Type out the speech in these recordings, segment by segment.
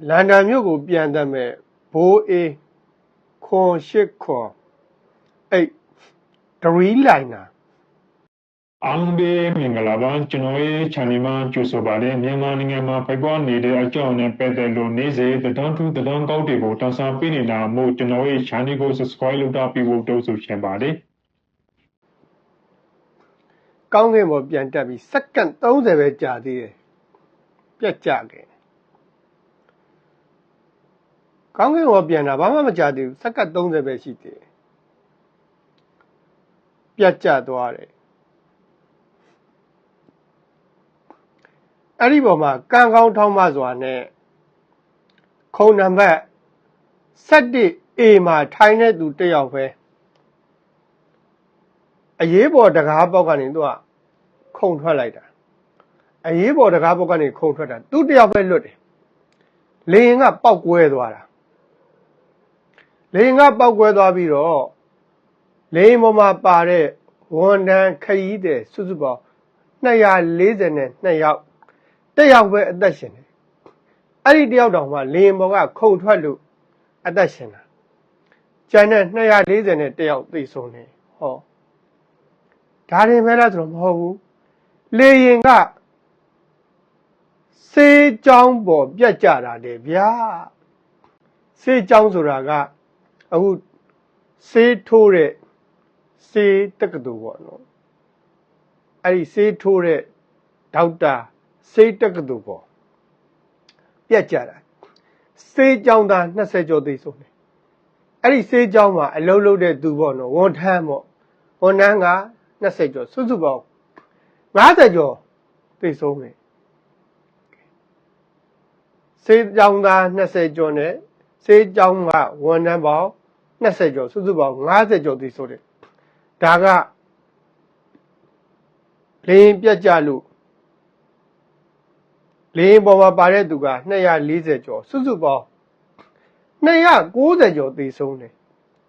လန်ဒန်မြို့ကိုပြန်တက်မဲ့ဘိုးအေးခွန်ရှစ်ခွန်8ဒရီလိုင်းနာအားလုံးပဲမင်္ဂလာပါကျွန်တော်ရဲ့ channel မှာကြိုဆိုပါတယ်မြန်မာနိုင်ငံမှာဖိပွားနေတဲ့အကြောင်းနဲ့ပတ်သက်လို့နေ့စဉ်သတင်းထူးသတင်းကောက်တွေကိုတင်ဆက်ပေးနေတာမို့ကျွန်တော်ရဲ့ channel ကို subscribe လုပ်ထားပြီးဖို့တောင်းဆိုချင်ပါတယ်ကောင်းကင်ပေါ်ပြန်တက်ပြီးစက္ကန့်30ပဲကြာသေးတယ်ပြတ်ကြခဲ့ကောင်းကင်ပေါ်ပြန်တာဘာမှမကြာသေးဘူးစက္ကန့်30ပဲရှိသေးတယ်ပြတ်ကျသွားတယ်အဲ့ဒီပေါ်မှာကံကောင်းထောင်းမစွာနဲ့ခုံနံပါတ်7A မှာထိုင်တဲ့သူတယောက်ပဲအရေးပေါ်တကားပေါက်ကနေသူကခုံထွက်လိုက်တာအရေးပေါ်တကားပေါက်ကနေခုံထွက်တာသူတယောက်ပဲလွတ်တယ်လေရင်ကပောက်ကွဲသွားတာလေရင်ကပောက်ကွဲသွားပြီးတော့လေရင်ပေါ်မှာပါတဲ့ဝန်ထမ်းခရီးသည်စုစုပေါင်း242ယောက်တစ်ယောက်ပဲအသက်ရှင်တယ်အဲ့ဒီတယောက်တောင်မှလေရင်ပေါ်ကခုံထွက်လို့အသက်ရှင်တာကျန်တဲ့241ယောက်သေဆုံးတယ်ဟောဒါရင်ပဲလားဆိုတော့မဟုတ်ဘူးလေရင်ကစေးကြောင်းပေါ်ပြတ်ကြတာတဲ့ဗျာစေးကြောင်းဆိုတာကအခုစေးထိုးတဲ့စေးတက္ကသိုလ်ပေါ့နော်အဲ့ဒီစေးထိုးတဲ့ဒေါက်တာစေးတက္ကသိုလ်ပေါ့ပြတ်ကြတာစေးကြောင်းသား20ကျော်သေဆုံးတယ်အဲ့ဒီစေးကြောင်းမှာအလုံးလုံးတဲ့သူပေါ့နော်ဝန်ထမ်းပေါ့ဝန်ထမ်းက20ကျော်စုစုပေါင်း50ကျော်သေဆုံးတယ်စေးကြောင်းသား20ကျော်နဲ့စေးကြောင်းကဝန်ထမ်းပေါင်း20ကျော်စုစုပေါင်း50ကျော်သေဆုံးတယ်ဒါကလေရင်ပြတ်ကြလို့လေရင်ပေါ်မှာပါတဲ့သူက240ကျော်စုစုပေါင်း290ကျော်သေဆုံးတယ်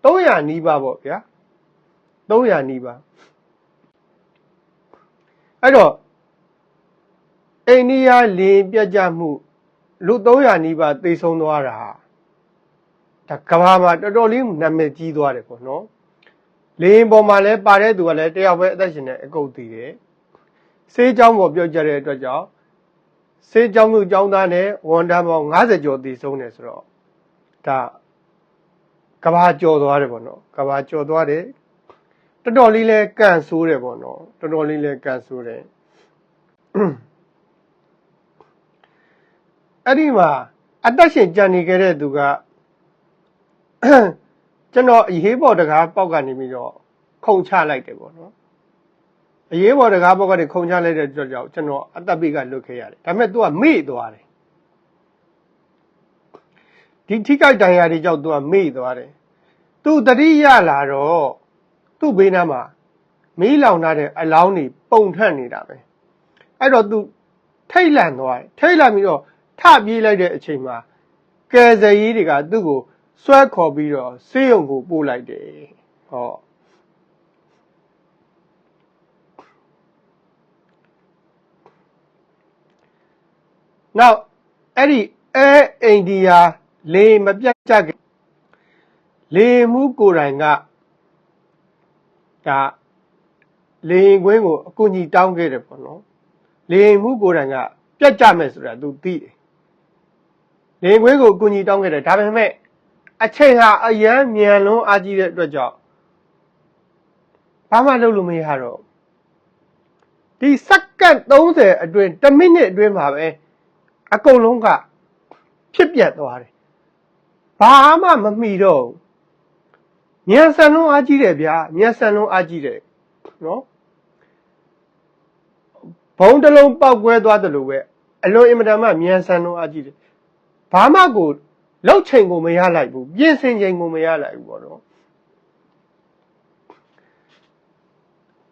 300နီးပါးပေါ့ဗျာ300နီးပါးအဲ့တော့အိန္ဒိယလေရင်ပြတ်ကြမှုလူ300နီးပါးသေဆုံးသွားတာဒါကမ္ဘာမှာတော်တော်လေးနာမည်ကြီးသွားတယ်ပေါ့နော်လေရင်ပေါ်မှာလည်းပါတဲ့သူကလည်းတယောက်ပဲအသက်ရှင်နေအကုန်တည်တယ်ဆေးကြောင်းပေါ်ပြောကြတဲ့အတွက်ကြောင့်ဆေးကြောင်းသူကျောင်းသားနဲ့ဝန်ထမ်းပေါင်း50ကျော်တည်ဆုံးတယ်ဆိုတော့ဒါကမ္ဘာကျော်သွားတယ်ပေါ့နော်ကမ္ဘာကျော်သွားတယ်တော်တော်လေးလဲကန်ဆိုးတယ်ပေါ့နော်တော်တော်လေးလဲကန်ဆိုးတယ်အဲ့ဒီမှာအသက်ရှင်ကြံနေခဲ့တဲ့သူကကျွန်တော်အရေးပေါ်တကားပေါက်ကနေပြီးတော့ခုန်ချလိုက်တယ်ပေါ့နော်အရေးပေါ်တကားပေါက်ကနေခုန်ချလိုက်တဲ့အတွက်ကြောင့်ကျွန်တော်အသက်ပိကလွတ်ခဲ့ရတယ်ဒါပေမဲ့ तू ကမေ့သွားတယ်ဒီထိခိုက်ဒဏ်ရာတွေကြောင့် तू ကမေ့သွားတယ် तू တတိယလာတော့သူ့ဘေးနားမှာမီးလောင်ထားတဲ့အလောင်းတွေပုံထက်နေတာပဲအဲ့တော့ तू ထိတ်လန့်သွားတယ်ထိတ်လန့်ပြီးတော့ထပြေးလိုက်တဲ့အချိန်မှာကယ်ဆယ်ရေးတွေကသူ့ကိုဆွဲခေါ်ပြီးတော့ဆေးရုံကိုပို့လိုက်တယ်ဟောနောက်အဲ့ဒီအိန္ဒိယလေမပြတ်ကြခင်လေမှုကိုယ်တိုင်ကဒါလေကွင်းကိုအကူကြီးတောင်းခဲ့တယ်ပေါ့နော်လေမှုကိုယ်တိုင်ကပြတ်ကြမယ်ဆိုတာ तू သိတယ်လေကွင်းကိုအကူကြီးတောင်းခဲ့တယ်ဒါပေမဲ့အချိန်ဟာအရန်မြန်လွန်းအားကြီးတဲ့အတွက်ကြောင့်ဘာမှလုပ်လို့မရတော့ဒီစက္ကန့်30အတွင်း1မိနစ်အတွင်းမှာပဲအကုန်လုံးကဖြစ်ပြတ်သွားတယ်ဘာမှမမီတော့ညံဆန်လုံးအားကြီးတယ်ဗျာညံဆန်လုံးအားကြီးတယ်နော်ဘုံတစ်လုံးပောက်ကွဲသွားတယ်လို့ပဲအလွန်အင်မတန်မှညံဆန်လုံးအားကြီးတယ်ဘာမှကိုလောက်ချိန်ကိုမရလိုက်ဘူးပြင်ဆင်ချိန်ကိုမရလိုက်ဘူးပေါ့နော်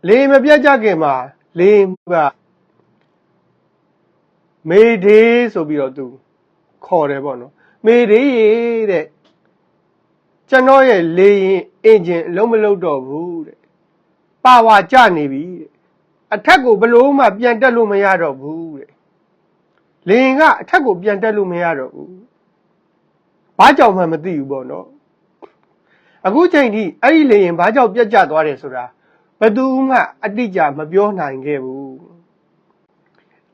လေမပြတ်ကြခင်မှာလေကမေဒေးဆိုပြီးတော့သူခေါ်တယ်ပေါ့နော်မေဒေးတဲ့ကျွန်တော်ရဲ့လေရင်အင်ဂျင်အလုံးမလုံးတော့ဘူးတဲ့ပါဝါကျနေပြီတဲ့အထက်ကိုဘလို့မှပြန်တက်လို့မရတော့ဘူးတဲ့လေရင်ကအထက်ကိုပြန်တက်လို့မရတော့ဘူး ဘာကြောင့်မှမသိဘူးပေါ့နော်အခုချိန်ထိအဲ့ဒီလေရင်ဘာကြောင့်ပြတ်ကျသွားတယ်ဆိုတာဘယ်သူမှအတိအကျမပြောနိုင်ခဲ့ဘူး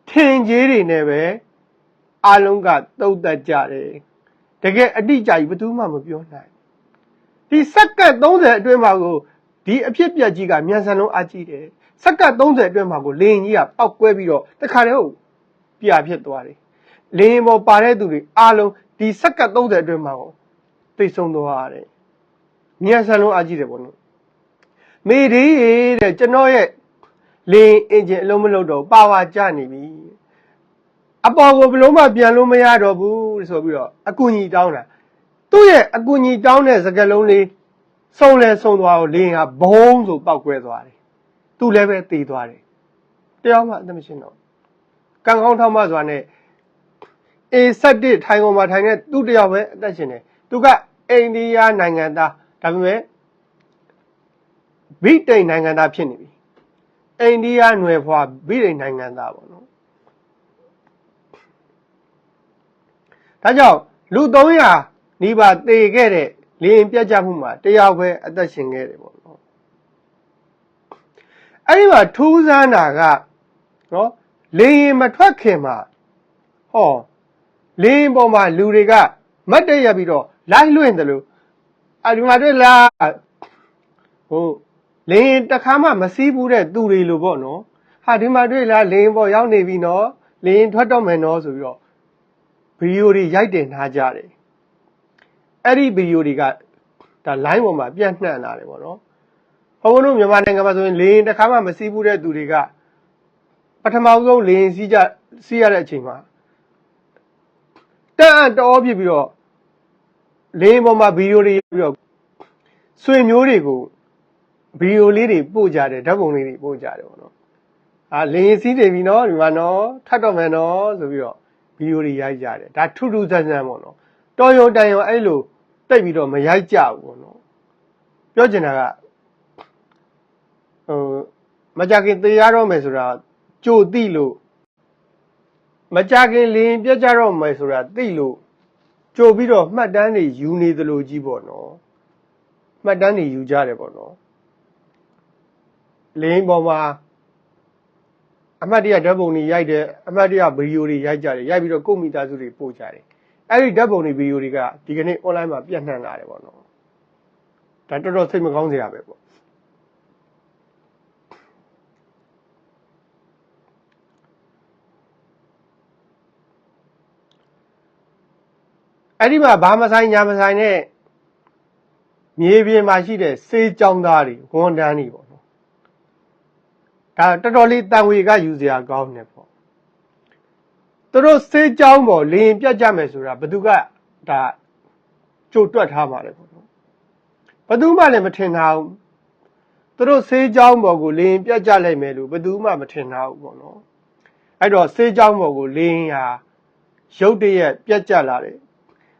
ထင်ကြီးတွေနဲ့ပဲအားလုံးကတုတ်တက်ကြတယ်တကယ်အတိအကျကြီးဘယ်သူမှမပြောနိုင်ဒီစက္ကန့်30အတွင်းမှာကိုဒီအဖြစ်ပြက်ကြီးကမြန်ဆန်လုံးအားကြီးတယ်စက္ကန့်30အတွင်းမှာကိုလေရင်ကြီးကပောက်ကွဲပြီးတော့တခါတည်းဟုတ်ပြာဖြစ်သွားတယ်လေရင်ပေါ်ပါတဲ့သူတွေအားလုံးဒီစက္ကန့်30အတွင်းမှာကိုသိဆုံးသွားရတယ်မြန်ဆန်လုံးအားကြီးတယ်ပေါ့နော်မေဒီတဲ့ကျွန်တော်ရဲ့လေရင်အင်ဂျင်အလုံးမလုံးတော့ပါဝါကျနေပြီအပေါ်ကိုဘလုံးမပြန်လို့မရတော့ဘူးဆိုပြီးတော့အကူကြီးတောင်းတာသူ့ရဲ့အကူကြီးတောင်းတဲ့စကားလုံးလေးစုံလဲစုံသွားတော့လေရင်ကဘုံဆိုပောက်ကွဲသွားတယ်သူလည်းပဲတည်သွားတယ်တရားမှအသက်မရှင်တော့ကံကောင်းထောက်မစွာနဲ့A71ထိုင်ကုန်မှာထိုင်တဲ့သူ့တယောက်ပဲအသက်ရှင်တယ်သူကအိန္ဒိယနိုင်ငံသားဒါပေမဲ့ဗြိတိန်နိုင်ငံသားဖြစ်နေပြီအိန္ဒိယနွယ်ဖွားဗြိတိန်နိုင်ငံသားပေါ့နော်ဒါကြောင့်လူ300နီးပါးသေခဲ့တဲ့လေရင်ပြတ်ကျမှုမှာတယောက်ပဲအသက်ရှင်ခဲ့တယ်ပေါ့နော်အဲ့ဒီမှာထူးဆန်းတာကနော်လေရင်မထွက်ခင်မှာဟောလေရင်ပေါ်မှာလူတွေကမတ်တက်ရပြီးတော့လိုက်လွင့်တယ်လို့ဒီမှာတွေ့လားဟိုလေရင်တစ်ခါမှမစီးဘူးတဲ့သူတွေလို့ပေါ့နော်ဟာဒီမှာတွေ့လားလေရင်ပေါ်ရောက်နေပြီနော်လေရင်ထွက်တော့မယ်နော်ဆိုပြီးတော့ဗီဒီယိုတွေရိုက်တင်ထားကြတယ်အဲ့ဒီဗီဒီယိုတွေကဒါ line ပေါ်မှာပြန့်နှံ့လာတယ်ပေါ့နော်ဘုံတို့မြန်မာနိုင်ငံမှာဆိုရင်လေရင်တစ်ခါမှမစီးဘူးတဲ့သူတွေကပထမဆုံးလေရင်စီးရတဲ့အချိန်မှာတန်တော်ဖြစ်ပြီးတော့လေရင်ပေါ်မှာဗီဒီယိုတွေပြီးတော့ဆွေမျိုးတွေကိုဗီဒီယိုလေးတွေပို့ကြတယ်ဓာတ်ပုံလေးတွေပို့ကြတယ်ပေါ့နော်လေရင်စီးနေပြီနော်ဒီမှာနော်ထပ်တော့မယ်နော်ဆိုပြီးတော့ဗီဒီယိုတွေရိုက်ကြတယ်ဒါထူးထူးဆန်းဆန်းပေါ့နော်တော်ရုံတန်ရုံအဲ့လိုတိတ်ပြီးတော့မရိုက်ကြဘူးပေါ့နော်ပြောချင်တာကမကြခင်သေရတော့မယ်ဆိုတာကြိုသိလို့မကြခင်လေရင်ပြတ်ကြတော့မယ်ဆိုတာသိလို့ကြိုပြီးတော့မှတ်တမ်းတွေယူနေသလိုကြီးပေါ့နော်မှတ်တမ်းတွေယူကြတယ်ပေါ့နော်လေရင်ပေါ်မှာအမှတ်တရဓာတ်ပုံတွေရိုက်တယ်အမှတ်တရဗီဒီယိုတွေရိုက်ကြတယ်ရိုက်ပြီးတော့ကိုယ့်မိသားစုတွေပို့ကြတယ်အဲ့ဒီဓာတ်ပုံတွေဗီဒီယိုတွေကဒီကနေ့ online မှာပြန့်နှံ့လာတယ်ပေါ့နော်ဒါတော်တော်စိတ်မကောင်းစရာပဲပေါ့အဲ့ဒီမှာဘာမဆိုင်ညာမဆိုင်နဲ့မြေပြင်မှာရှိတဲ့စေးကြောင်းသားတွေဝန်တန်းတွေပေါ့နော်ဒါတော်တော်လေးတန်ဝေကယူစရာကောင်းတယ်ပေါ့သူတို့စေးကြောင်းပေါ်လေရင်ပြတ်ကြမယ်ဆိုတာဘယ်သူကဒါကြိုတွက်ထားပါတယ်ပေါ့နော်ဘယ်သူမှလည်းမထင်ထားဘူးသူတို့စေးကြောင်းပေါ်ကိုလေရင်ပြတ်ကြလိုက်မယ်လို့ဘယ်သူမှမထင်ထားဘူးပေါ့နော်အဲ့တော့စေးကြောင်းပေါ်ကိုလေရင်ဟာရုတ်တရက်ပြတ်ကြလာတယ်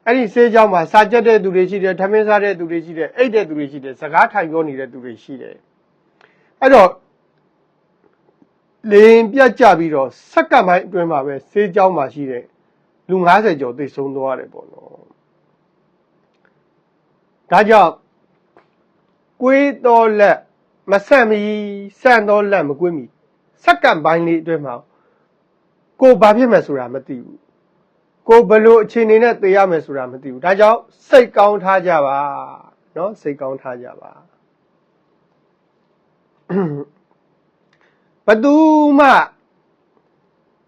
အဲ့ဒီစေးကြောင်းမှာစာကြက်တဲ့သူတွေရှိတယ်ထမင်းစားတဲ့သူတွေရှိတယ်အိတ်တဲ့သူတွေရှိတယ်စကားထိုင်ပြောနေတဲ့သူတွေရှိတယ်အဲ့တော့လေရင်ပြတ်ကြပြီးတော့စက္ကန့်ပိုင်းအတွင်းမှာပဲစေးကြောင်းမှာရှိတဲ့လူ90ကျော်သိဆုံးသွားတယ်ပေါ့နော်ဒါကြောင့်ကွေးတော်လက်မဆန့်မီဆန့်တော်လက်မကွေးမီစက္ကန့်ပိုင်းလေးအတွင်းမှာကိုဘာဖြစ်မယ်ဆိုတာမသိဘူးကိုဘလို့အခြေအနေနဲ့သိရမယ်ဆိုတာမသိဘူးဒါကြောင့်စိတ်ကောင်းထားကြပါနော်စိတ်ကောင်းထားကြပါဘသူမှ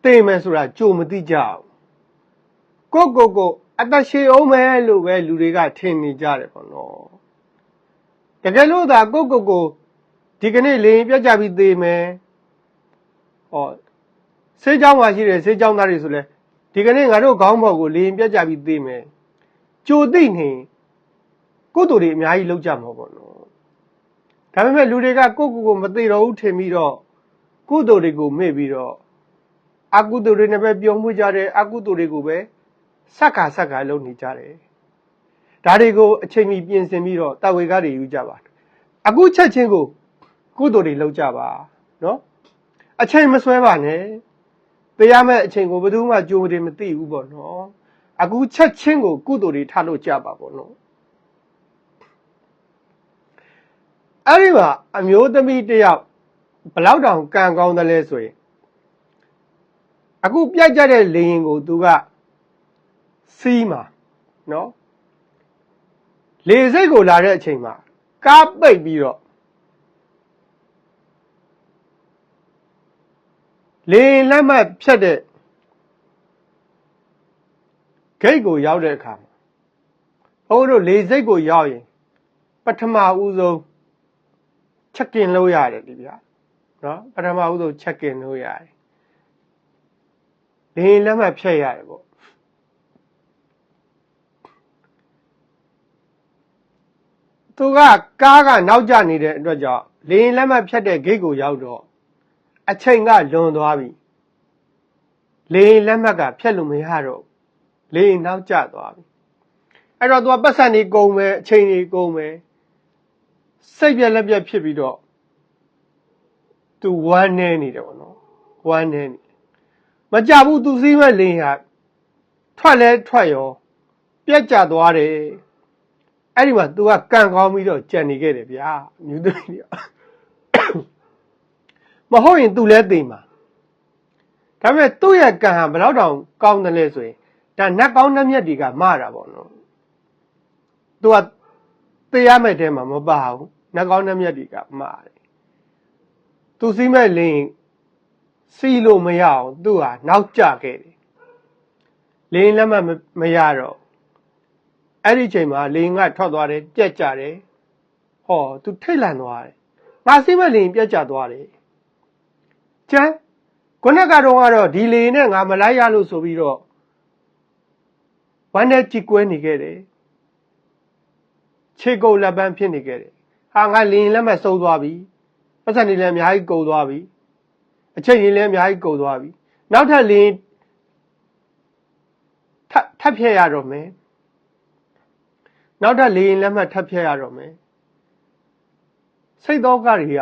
သိမယ်ဆိုတာကြိုမသိကြဘူးကိုအသက်ရှည်အောင်မယ်လို့ပဲလူတွေကထင်နေကြတယ်ပေါ့နော်တကယ်လို့သာကိုဒီကနေ့လေရင်ပြတ်ကြပြီးသေမယ်ဟောဆေးကြောင်းမှာရှိတယ်ဆေးကြောင်းသားတွေဆိုလဲဒီကနေ့ငါတို့ခေါင်းပေါ်ကိုလေရင်ပြတ်ကြပြီးသေမယ်ကြိုသိနေကိုယ့်တို့တွေအများကြီးလောက်ကြမှာပေါ့နော်ဒါပေမဲ့လူတွေကကိုမသိတော့ဘူးထင်ပြီးတော့ကုသိုလ်တွေကိုမေ့ပြီးတော့အကုသိုလ်တွေနဲ့ပဲပြုံးမှုကြတယ်အကုသိုလ်တွေကိုပဲစက္ခါလုပ်နေကြတယ်ဒါတွေကိုအချိန်မီပြင်ဆင်ပြီးတော့တာဝေကတွေယူကြပါအခုချက်ချင်းကိုကုသိုလ်တွေလုပ်ကြပါနော်အချိန်မဆွဲပါနဲ့တရားမဲ့အချိန်ကိုဘယ်သူမှကြိုးမတင်မသိဘူးပေါ့နော် အခုချက်ချင်းကိုကုသိုလ်တွေထားလို့ကြပါပေါ့နော်အဲ့ဒီမှာအမျိုးသမီးတယောက်ဘလောက်တောင်ကံကောင်းတယ်လဲဆိုရင်အခုပြတ်ကြတဲ့လေရင်ကိုသူကစီးမှာနော်လေစိတ်ကိုလာတဲ့အချိန်မှာကားပိတ်ပြီးတော့လေလက်မှတ်ဖြတ်တဲ့ဂိတ်ကိုရောက်တဲ့အခါမှာဘုန်းတို့လေစိတ်ကိုရောက်ရင်ပထမဦးဆုံးချက်ကင်လို့ရတယ်ဒီဗျာနော်ပထမဦးဆုံးချက်ကင်လို့ရတယ်လေလက်မှတ်ဖြတ်ရတယ်ပေါ့သူကကားကနောက်ကျနေတဲ့အတွက်ကြောင့်လေလက်မှတ်ဖြတ်တဲ့ဂိတ်ကိုရောက်တော့အချိန်ကလွန်သွားပြီလေလက်မှတ်ကဖြတ်လို့မရတော့လေနောက်ကျသွားပြီအဲ့တော့သူကပတ်စံနေကုန်မယ်အချိန်နေကုန်မယ်စိတ်ပြက်လက်ပြက်ဖြစ်ပြီးတော့သူဝမ်းနေနေတယ်ပေါ့နော်ဝမ်းနေနေမကြဘူးသူစီးမဲ့လေဟာထွက်လဲထွက်ရောပြက်ကျသွားတယ်အဲ့ဒီမှာ तू ကကံကောင်းပြီးတော့ကြံနေခဲ့တယ်ဗျာမြူသမီးတွေမဟုတ်ရင် तू လဲသိမှာဒါပေမဲ့သူ့ရဲ့ကံဟာဘယ်တော့တောင်ကောင်းတယ်လဲဆိုရင်ဒါနတ်ကောင်းနှမျက်တွေကမှားတာပေါ့နော် तू ကသိရမဲ့တဲမှာမပါဘူးနတ်ကောင်းနှမျက်တွေကမှားတယ် तू စီးမဲ့လင်းစီးလို့မရအောင် तू ဟာနောက်ကျခဲ့တယ်လင်းလက်မှတ်မရတော့အဲ့ဒီချိန်မှာလေငါထွက်သွားတယ်ပြက်ကြတယ်ဟော तू ထိတ်လန့်သွားတယ်ငါစီးမဲ့လေပြက်ကြသွားတယ်ကျန်ခုနကတော့ဒီလေနဲ့ငါမလိုက်ရလို့ဆိုပြီးတော့ဝမ်းနဲ့ကြည်ကွဲနေခဲ့တယ်ခြေကုပ်လက်ပန်းဖြစ်နေခဲ့တယ်ဟာငါလေလက်မှတ်ဆုံးသွားပြီပတ်စံနေလည်းအများကြီးကုန်သွားပြီအချိန်ကြီးလည်းအများကြီးကုန်သွားပြီနောက်ထပ်လေထပ်ဖြည့်ရတော့မယ်နောက်ထပ်လေရင်လက်မှတ်ထပ်ဖြတ်ရတော့မယ်စိတ်တော့ကတွေရ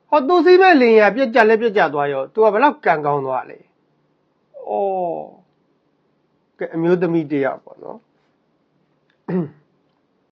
ဟောသူစီးမဲ့လေရင်ကပြက်ကြလဲပြက်ကြသွားရောသူကဘယ်တော့ကံကောင်းသွားလဲဩကဲအမျိုးသမီးတယောက်ပေါ့နော်